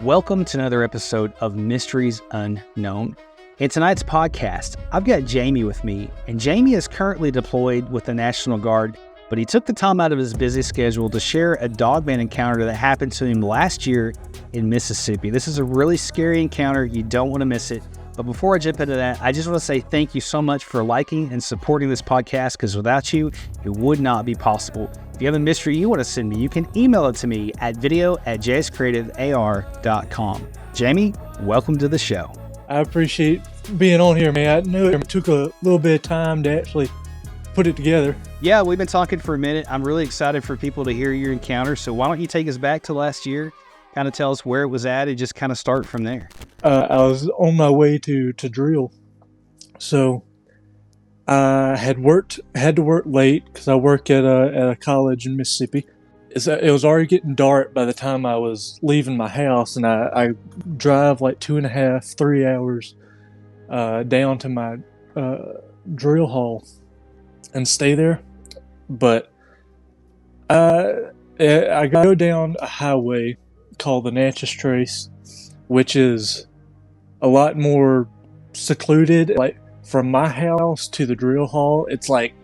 Welcome to another episode of Mysteries Unknown. In tonight's podcast, I've got Jamie with me, and Jamie is currently deployed with the National Guard, but he took the time out of his busy schedule to share a Dogman encounter that happened to him last year in Mississippi. This is a really scary encounter. You don't want to miss it. But before I jump into that, I just want to say thank you so much for liking and supporting this podcast, because without you, it would not be possible. If you have a mystery you want to send me, you can email it to me at video@jscreativear.com. Jamie, welcome to the show. I appreciate being on here, man. I knew it took a little bit of time to actually put it together. Yeah, we've been talking for a minute. I'm really excited for people to hear your encounter. So why don't you take us back to last year, kind of tell us where it was at, and just kind of start from there. I was on my way to drill. So I had to work late because I work at a college in Mississippi. It was already getting dark by the time I was leaving my house, and I drive like 2.5, 3 hours down to my drill hall and stay there. But I go down a highway called the Natchez Trace, which is a lot more secluded. Like from my house to the drill hall, it's like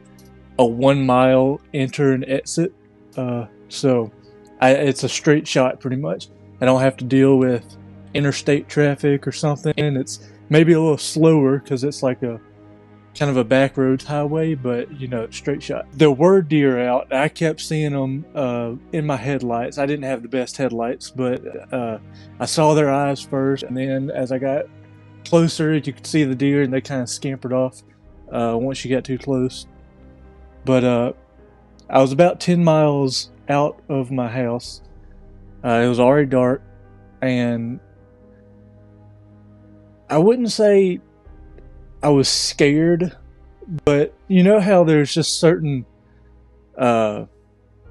a 1 mile enter and exit. So it's a straight shot pretty much. I don't have to deal with interstate traffic or something. It's maybe a little slower because it's like a kind of a back roads highway, but straight shot. There were deer out. I kept seeing them in my headlights. I didn't have the best headlights, but I saw their eyes first, and then as I got closer, you could see the deer, and they kind of scampered off once you got too close. But I was about 10 miles out of my house. It was already dark, and I wouldn't say I was scared, but you know how there's just certain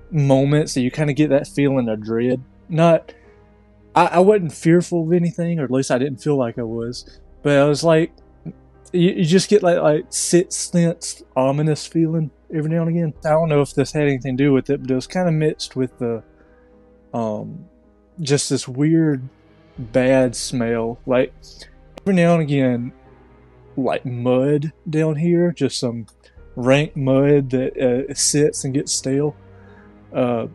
moments that you kind of get that feeling of dread. I wasn't fearful of anything, or at least I didn't feel like I was, but I was like, you just get like sixth sense ominous feeling every now and again. I don't know if this had anything to do with it, but it was kind of mixed with the just this weird bad smell. Like every now and again, like mud down here, just some rank mud that sits and gets stale,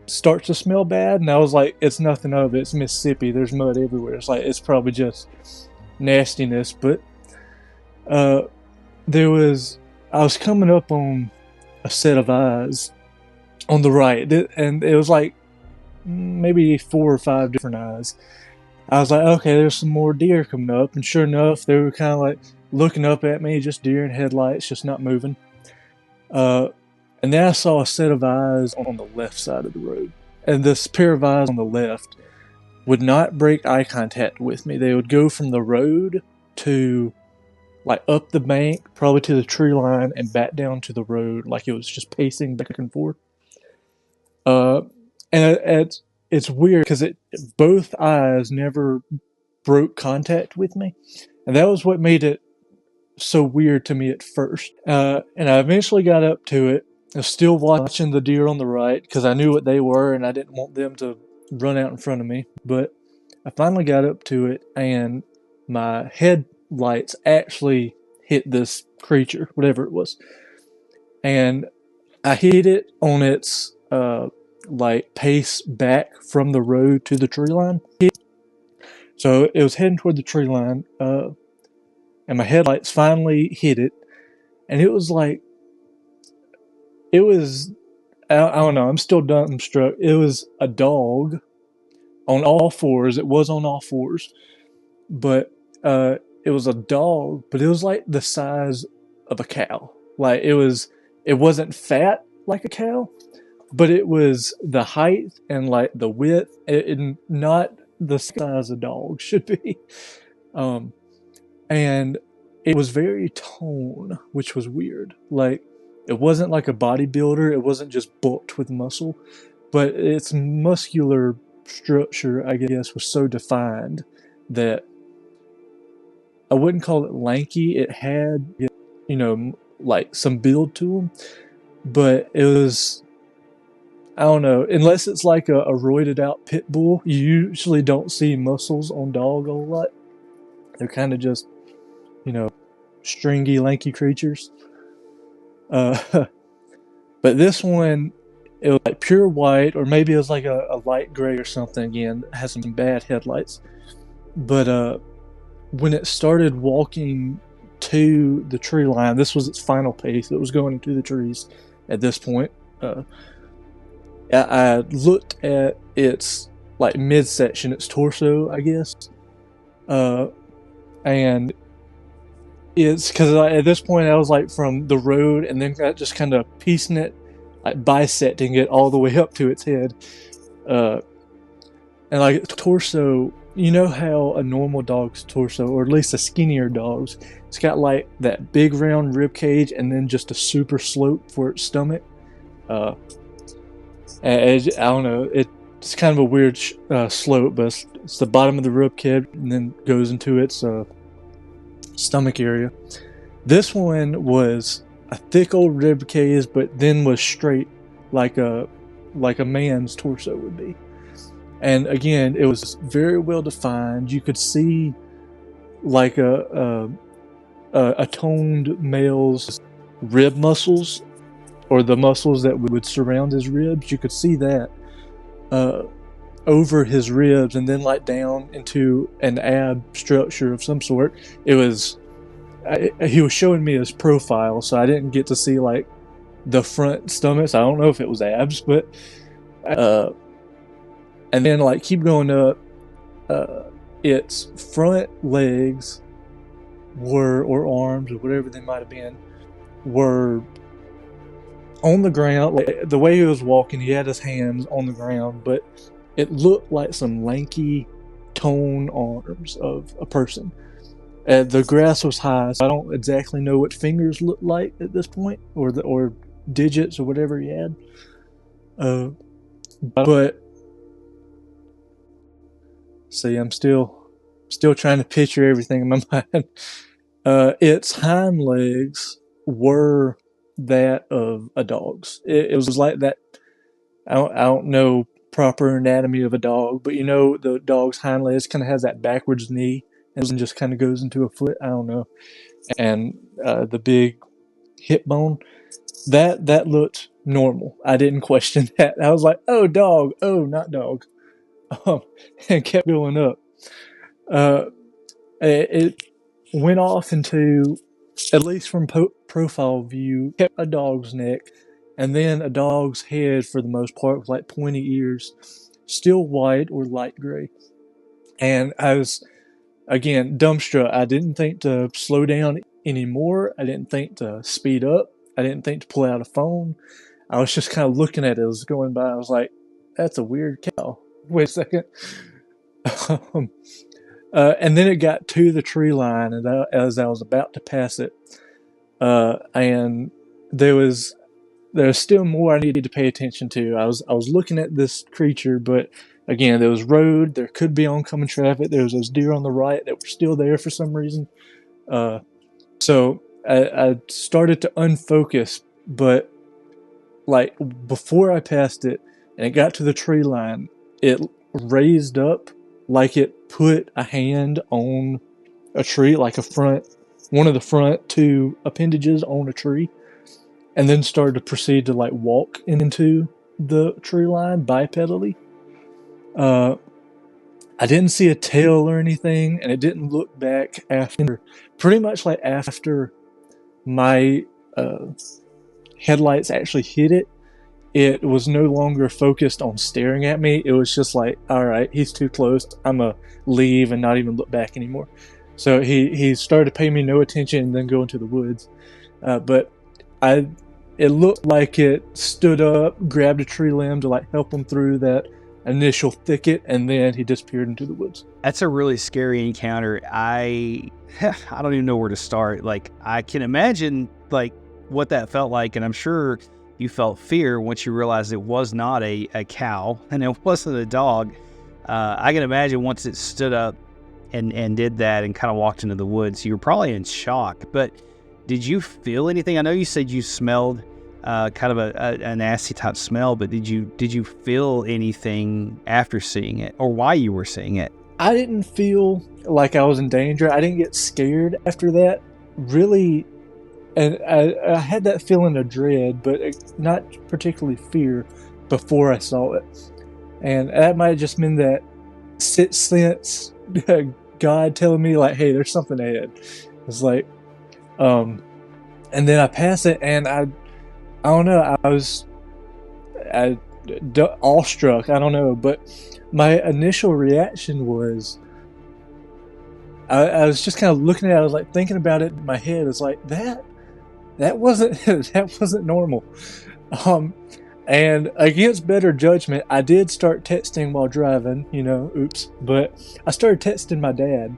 starts to smell bad. And I was like, it's nothing of it. It's Mississippi. There's mud everywhere. It's probably just nastiness. But I was coming up on a set of eyes on the right, and it was like maybe 4 or 5 different eyes. I was like, okay, there's some more deer coming up, and sure enough, they were kind of like looking up at me, just deer in headlights, just not moving. And then I saw a set of eyes on the left side of the road, and this pair of eyes on the left would not break eye contact with me. They would go from the road to like up the bank, probably to the tree line, and back down to the road, like it was just pacing back and forth. And it's weird because both eyes never broke contact with me, and that was what made it so weird to me at first. And I eventually got up to it. I was still watching the deer on the right because I knew what they were, and I didn't want them to run out in front of me. But I finally got up to it, and my headlights actually hit this creature, whatever it was. And I hit it on its pace back from the road to the tree line. So it was heading toward the tree line, and my headlights finally hit it, and it was like, I don't know, I'm still dumbstruck. It was a dog on all fours. It was on all fours, but it was a dog, but it was like the size of a cow. Like it wasn't fat like a cow, but it was the height and like the width, and not the size a dog should be. And it was very toned, which was weird. Like it wasn't like a bodybuilder. It wasn't just bulked with muscle, but its muscular structure, I guess, was so defined that I wouldn't call it lanky. It had, like some build to him, but it was I don't know. Unless it's like a roided out pit bull, you usually don't see muscles on dog a whole lot. They're kind of just, you know, stringy, lanky creatures. Uh, but this one, it was like pure white, or maybe it was like a light gray or something. Again, it has some bad headlights. But when it started walking to the tree line, this was its final pace. It was going into the trees at this point. I looked at its like midsection, its torso, I guess, and it's because at this point I was like from the road, and then got just kind of piecing it, like bisecting it all the way up to its head, and like its torso. You know how a normal dog's torso, or at least a skinnier dog's, it's got like that big round rib cage, and then just a super slope for its stomach. I don't know. It's kind of a weird slope, but it's the bottom of the rib cage, and then goes into its stomach area. This one was a thick old rib cage, but then was straight, like a man's torso would be. And again, it was very well defined. You could see like a toned male's rib muscles, or the muscles that would surround his ribs. You could see that over his ribs, and then like down into an ab structure of some sort. It was he was showing me his profile, so I didn't get to see like the front stomachs. I don't know if it was abs, but and then like keep going up, its front legs were, or arms, or whatever they might have been, were on the ground. Like, the way he was walking, he had his hands on the ground, but it looked like some lanky, toned arms of a person. The grass was high, so I don't exactly know what fingers looked like at this point, or digits, or whatever he had. But see, I'm still trying to picture everything in my mind. Its hind legs were that of a dog's. It was like that. I don't know proper anatomy of a dog, but you know the dog's hind legs kind of has that backwards knee and just kind of goes into a foot. I don't know. And the big hip bone, that looked normal. I didn't question that. I was like, oh, dog. Oh, not dog. And kept going up. It went off into, at least from profile view, kept a dog's neck, and then a dog's head for the most part, with like pointy ears, still white or light gray. And I was, again, dumbstruck. I didn't think to slow down anymore. I didn't think to speed up. I didn't think to pull out a phone. I was just kind of looking at it as it was going by. I was like, that's a weird cow. Wait a second. And then it got to the tree line, and as I was about to pass it, and there was still more I needed to pay attention to. I was looking at this creature, but again, there was road, there could be oncoming traffic, there was those deer on the right that were still there for some reason. So I started to unfocus, but like before I passed it and it got to the tree line, it raised up like it put a hand on a tree, like one of the front two appendages on a tree, and then started to proceed to like walk into the tree line bipedally. I didn't see a tail or anything, and it didn't look back after, pretty much like after my headlights actually hit it. It was no longer focused on staring at me. It was just like, all right, he's too close. I'm going to leave and not even look back anymore. So he started to pay me no attention and then go into the woods. But it looked like it stood up, grabbed a tree limb to like help him through that initial thicket, and then he disappeared into the woods. That's a really scary encounter. I don't even know where to start. Like, I can imagine like what that felt like, and I'm sure you felt fear once you realized it was not a cow and it wasn't a dog. I can imagine once it stood up and did that and kind of walked into the woods, you were probably in shock. But did you feel anything? I know you said you smelled kind of a nasty type smell. But did you feel anything after seeing it, or why you were seeing it? I didn't feel like I was in danger. I didn't get scared after that, really. And I had that feeling of dread, but not particularly fear before I saw it. And that might have just been that sixth sense, God telling me, like, hey, there's something ahead. It's like, and then I pass it, and I don't know, I was awestruck. I don't know, but my initial reaction was, I was just kind of looking at it. I was like thinking about it in my head. It's like that wasn't that wasn't normal. And against better judgment, I did start texting while driving. Oops. But I started texting my dad.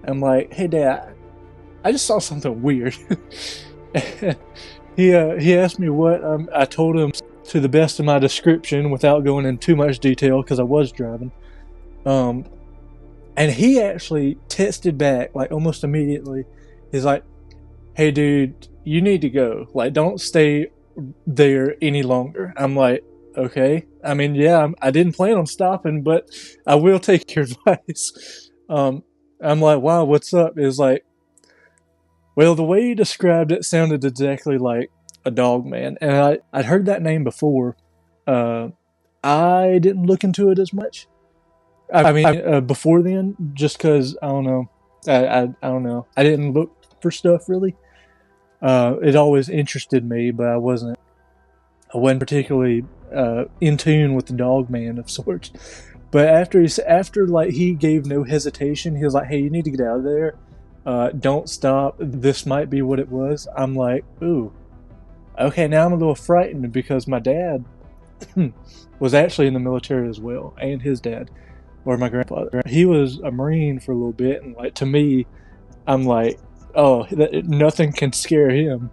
I'm like, hey, Dad, I just saw something weird. He asked me what. I told him to the best of my description without going in too much detail because I was driving. And he actually texted back like almost immediately. He's like, hey, dude, you need to go. Like, don't stay there any longer. I'm like, okay. I mean, yeah, I didn't plan on stopping, but I will take your advice. I'm like, wow, what's up? It's like, well, the way you described it sounded exactly like a Dogman, and I'd heard that name before. I didn't look into it as much. I mean, before then, just because I don't know. I don't know. I didn't look for stuff really. It always interested me, but I wasn't particularly in tune with the Dogman of sorts. But after like he gave no hesitation, he was like, "Hey, you need to get out of there. Don't stop. This might be what it was." I'm like, "Ooh, okay." Now I'm a little frightened because my dad was actually in the military as well, and his dad, or my grandfather. He was a Marine for a little bit, and like to me, I'm like, oh, nothing can scare him.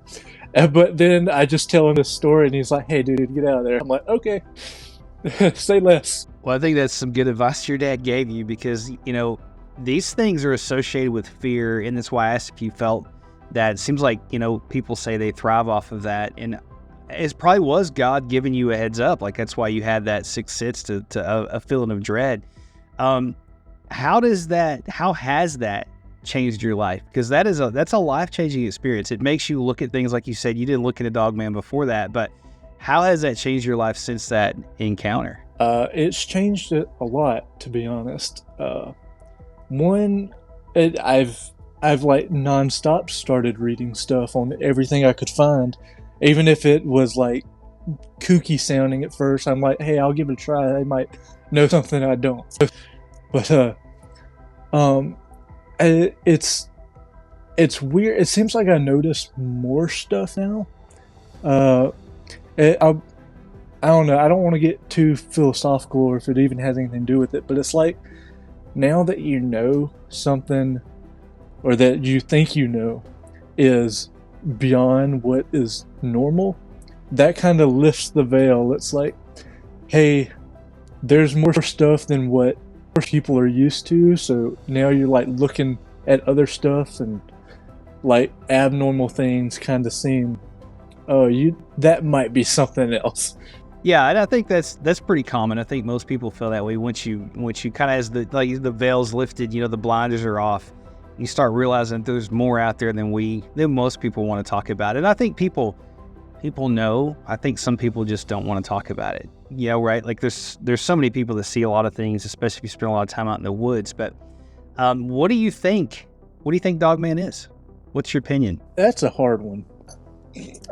But then I just tell him this story, and he's like, hey, dude, get out of there. I'm like, okay, say less. Well, I think that's some good advice your dad gave you because, these things are associated with fear, and that's why I asked if you felt that. It seems like, people say they thrive off of that, and it probably was God giving you a heads up. Like, that's why you had that sixth sense to a feeling of dread. How has that changed your life? Because that's a life-changing experience. It makes you look at things, like you said, you didn't look at a Dogman before that, but how has that changed your life since that encounter? It's changed it a lot, to be honest. I've like nonstop started reading stuff on everything I could find, even if it was like kooky sounding at first. I'm like, hey, I'll give it a try. I might know something I don't. But it's weird. It seems like I notice more stuff now. I don't know. I don't want to get too philosophical, or if it even has anything to do with it. But it's like, now that you know something, or that you think you know, is beyond what is normal, that kind of lifts the veil. It's like, hey, there's more stuff than what people are used to. So now you're like looking at other stuff, and like abnormal things kind of seem, that might be something else. Yeah, and I think that's pretty common. I think most people feel that way once you kind of, as the veil's lifted, the blinders are off, you start realizing there's more out there than most people want to talk about. And I think people know. I think some people just don't want to talk about it. Right? Like there's so many people that see a lot of things, especially if you spend a lot of time out in the woods. But what do you think? What do you think Dogman is? What's your opinion? That's a hard one.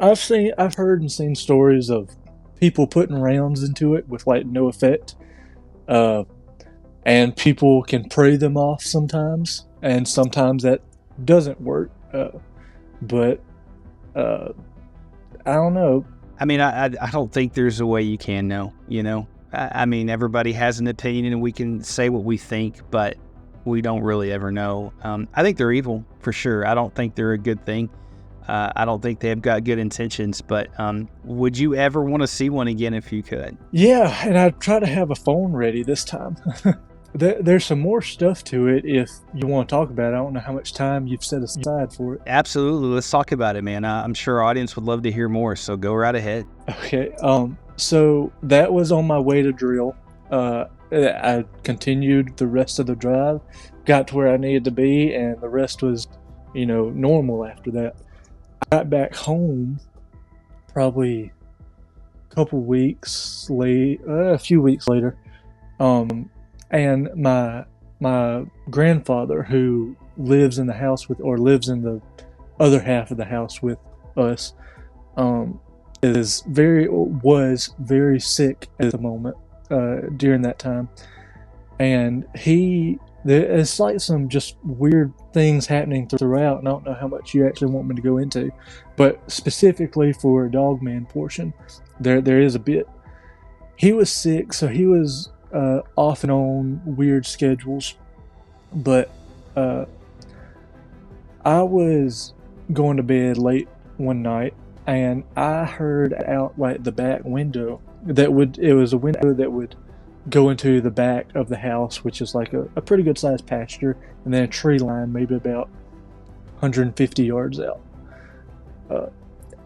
I've heard and seen stories of people putting rounds into it with like no effect, and people can pray them off sometimes, and sometimes that doesn't work. But I don't know. I mean, I don't think there's a way you can know. I mean, everybody has an opinion, and we can say what we think, but we don't really ever know. I think they're evil for sure. I don't think they're a good thing. I don't think they've got good intentions, but would you ever want to see one again if you could? Yeah, and I'd try to have a phone ready this time. There's some more stuff to it if you want to talk about it. I don't know how much time you've set aside for it. Absolutely. Let's talk about it, man. I'm sure our audience would love to hear more, so go right ahead. Okay. So that was on my way to drill. I continued the rest of the drive, got to where I needed to be, and the rest was, normal after that. I got back home probably a few weeks later. And my grandfather, who lives in the house lives in the other half of the house with us, was very sick at the moment during that time, and it's like some just weird things happening throughout, and I don't know how much you actually want me to go into, but specifically for a Dogman portion, there is a bit. He was sick, so he was off and on weird schedules, but I was going to bed late one night, and I heard out like the back window it was a window that would go into the back of the house, which is like a pretty good sized pasture, and then a tree line maybe about 150 yards out.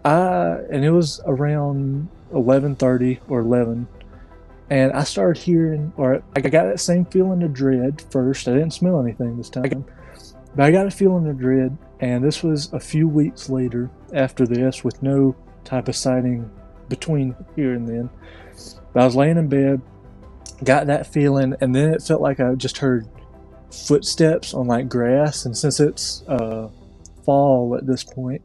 And it was around 11:30 or 11, and I started hearing, or I got that same feeling of dread first. I didn't smell anything this time, but I got a feeling of dread, and this was a few weeks later after this, with no type of sighting between here and then. But I was laying in bed, got that feeling, and then it felt like I just heard footsteps on like grass, and since it's fall at this point,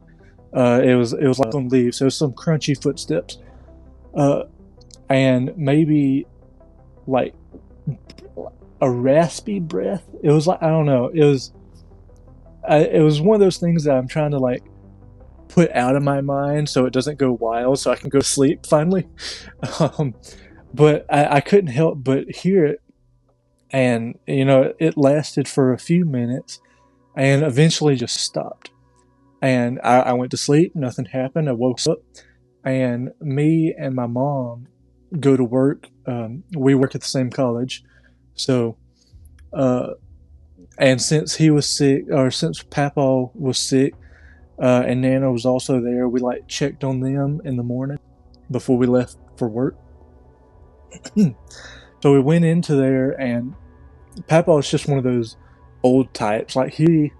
it was like some leaves, so some crunchy footsteps, and maybe like a raspy breath. It was like, I don't know, it was one of those things that I'm trying to like put out of my mind so it doesn't go wild, so I can go to sleep finally. But I couldn't help but hear it, and it lasted for a few minutes, and eventually just stopped. And I went to sleep. Nothing happened. I woke up, and me and my mom go to work. We work at the same college, so and since he was sick, or since Papa was sick, and Nana was also there, we like checked on them in the morning before we left for work. So we went into there, and Papa was just one of those old types. Like, he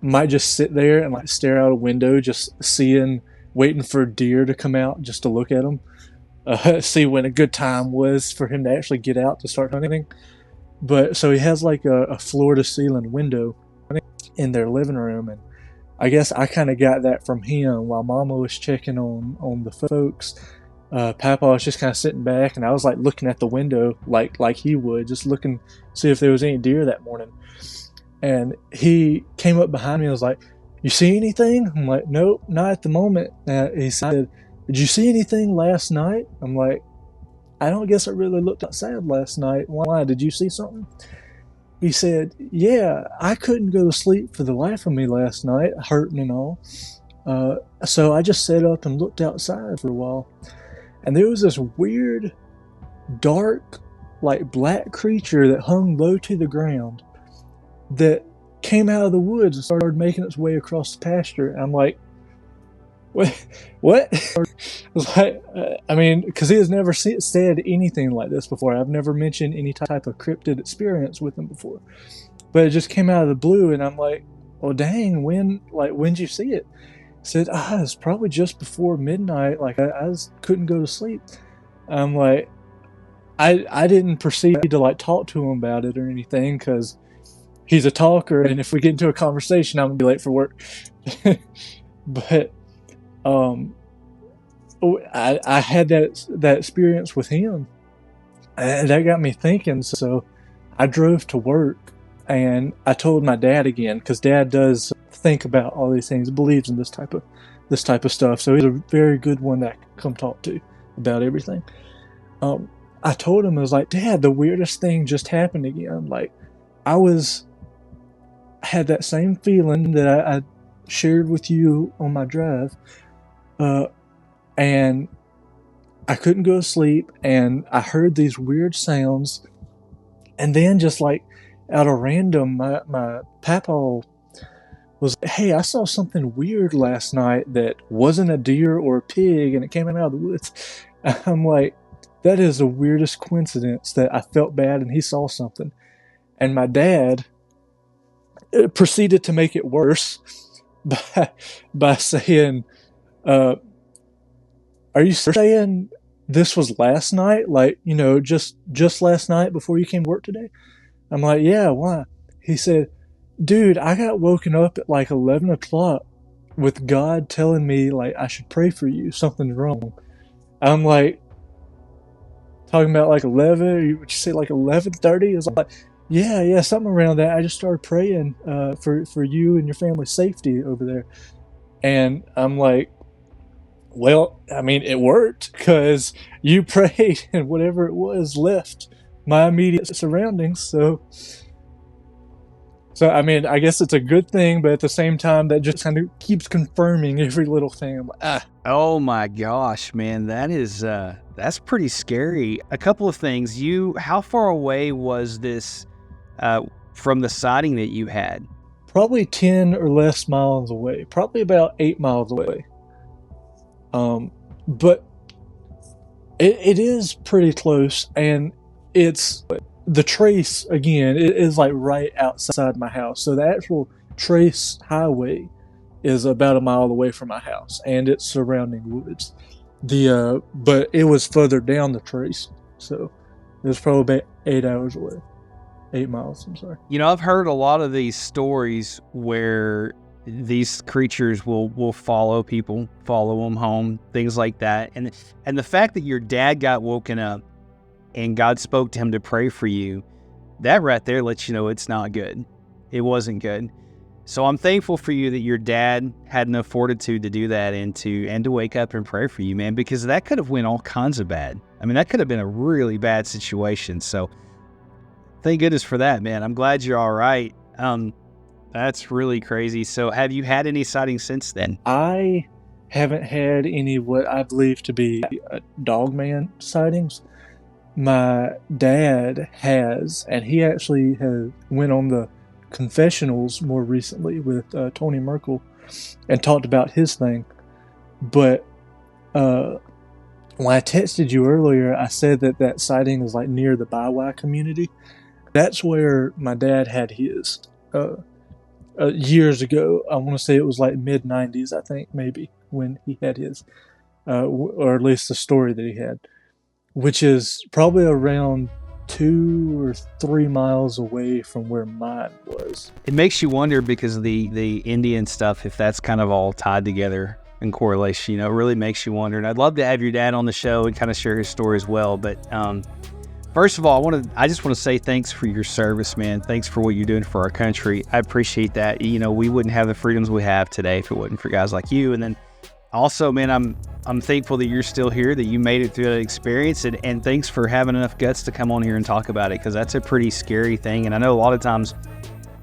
might just sit there and like stare out a window, just waiting for a deer to come out just to look at him, see when a good time was for him to actually get out to start hunting. But so he has like a floor to ceiling window in their living room, and I guess I kind of got that from him while Mama was checking on the folks. Papa was just kind of sitting back, and I was like looking at the window like he would, just looking see if there was any deer that morning. And he came up behind me and was like, "You see anything?" I'm like, "Nope, not at the moment." He said, "Did you see anything last night?" I'm like, "I don't guess I really looked outside last night. Why? Did you see something?" He said, "Yeah, I couldn't go to sleep for the life of me last night, hurting and all. So I just sat up and looked outside for a while. And there was this weird, dark, like black creature that hung low to the ground that came out of the woods and started making its way across the pasture." And I'm like, what? I was like, because he has never said anything like this before. I've never mentioned any type of cryptid experience with him before. But it just came out of the blue, and I'm like, "Well, dang, when'd you see it?" He said, "It's probably just before midnight. Like, I just couldn't go to sleep." I'm like, I didn't proceed to like talk to him about it or anything, because he's a talker, and if we get into a conversation, I'm gonna be late for work. But I had that experience with him, and that got me thinking. So I drove to work, and I told my dad again, because Dad does think about all these things, believes in this type of stuff. So he's a very good one that I can come talk to about everything. I told him, I was like, "Dad, the weirdest thing just happened again. Like, I had that same feeling that I shared with you on my drive, and I couldn't go to sleep, and I heard these weird sounds, And then just like out of random, my papa was, hey, I saw something weird last night that wasn't a deer or a pig, and it came out of the woods. I'm like, that is the weirdest coincidence that I felt bad and he saw something. And my dad proceeded to make it worse by saying, are you saying this was last night? Like, just last night before you came to work today? I'm like, yeah, why? He said, dude, I got woken up at like 11 o'clock with God telling me like I should pray for you. Something's wrong. I'm like, talking about like 11, would you say like 11:30? It was like, yeah, something around that. I just started praying for you and your family's safety over there. And I'm like, well, I mean, it worked because you prayed and whatever it was left my immediate surroundings. So I mean, I guess it's a good thing, but at the same time, that just kind of keeps confirming every little thing. I'm like, Oh my gosh, man, that's pretty scary. A couple of things. How far away was this from the sighting that you had? Probably 10 or less miles away. Probably about 8 miles away. But it is pretty close, and it's the trace again. It is like right outside my house. So the actual trace highway is about a mile away from my house, and it's surrounding woods. But it was further down the trace, so it was probably about 8 hours away. 8 miles. I'm sorry. I've heard a lot of these stories where these creatures will follow people, follow them home, things like that. And the fact that your dad got woken up and God spoke to him to pray for you, that right there lets you know it's not good. It wasn't good. So I'm thankful for you that your dad had enough fortitude to do that and to wake up and pray for you, man, because that could have went all kinds of bad. I mean, that could have been a really bad situation. So thank goodness for that, man. I'm glad you're all right. That's really crazy. So have you had any sightings since then? I haven't had any what I believe to be Dogman sightings. My dad has, and he actually has went on the confessionals more recently with Tony Merkel and talked about his thing. But when I texted you earlier, I said that sighting is like near the Biwai community. That's where my dad had his years ago. I want to say it was like mid-90s, I think, maybe, when he had his, or at least the story that he had, which is probably around 2 or 3 miles away from where mine was. It makes you wonder because of the Indian stuff, if that's kind of all tied together in correlation. It really makes you wonder. And I'd love to have your dad on the show and kind of share his story as well. But first of all, I just want to say thanks for your service, man. Thanks for what you're doing for our country. I appreciate that. We wouldn't have the freedoms we have today if it wasn't for guys like you. And then also, man, I'm thankful that you're still here, that you made it through that experience, and thanks for having enough guts to come on here and talk about it, because that's a pretty scary thing. And I know a lot of times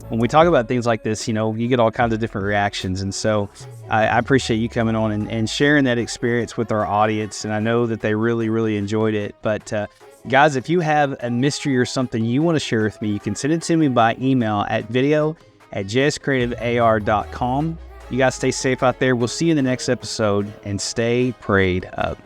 when we talk about things like this, you get all kinds of different reactions. And so I appreciate you coming on and sharing that experience with our audience. And I know that they really, really enjoyed it. But guys, if you have a mystery or something you want to share with me, you can send it to me by email at video@jscreativear.com. You guys stay safe out there. We'll see you in the next episode, and stay prayed up.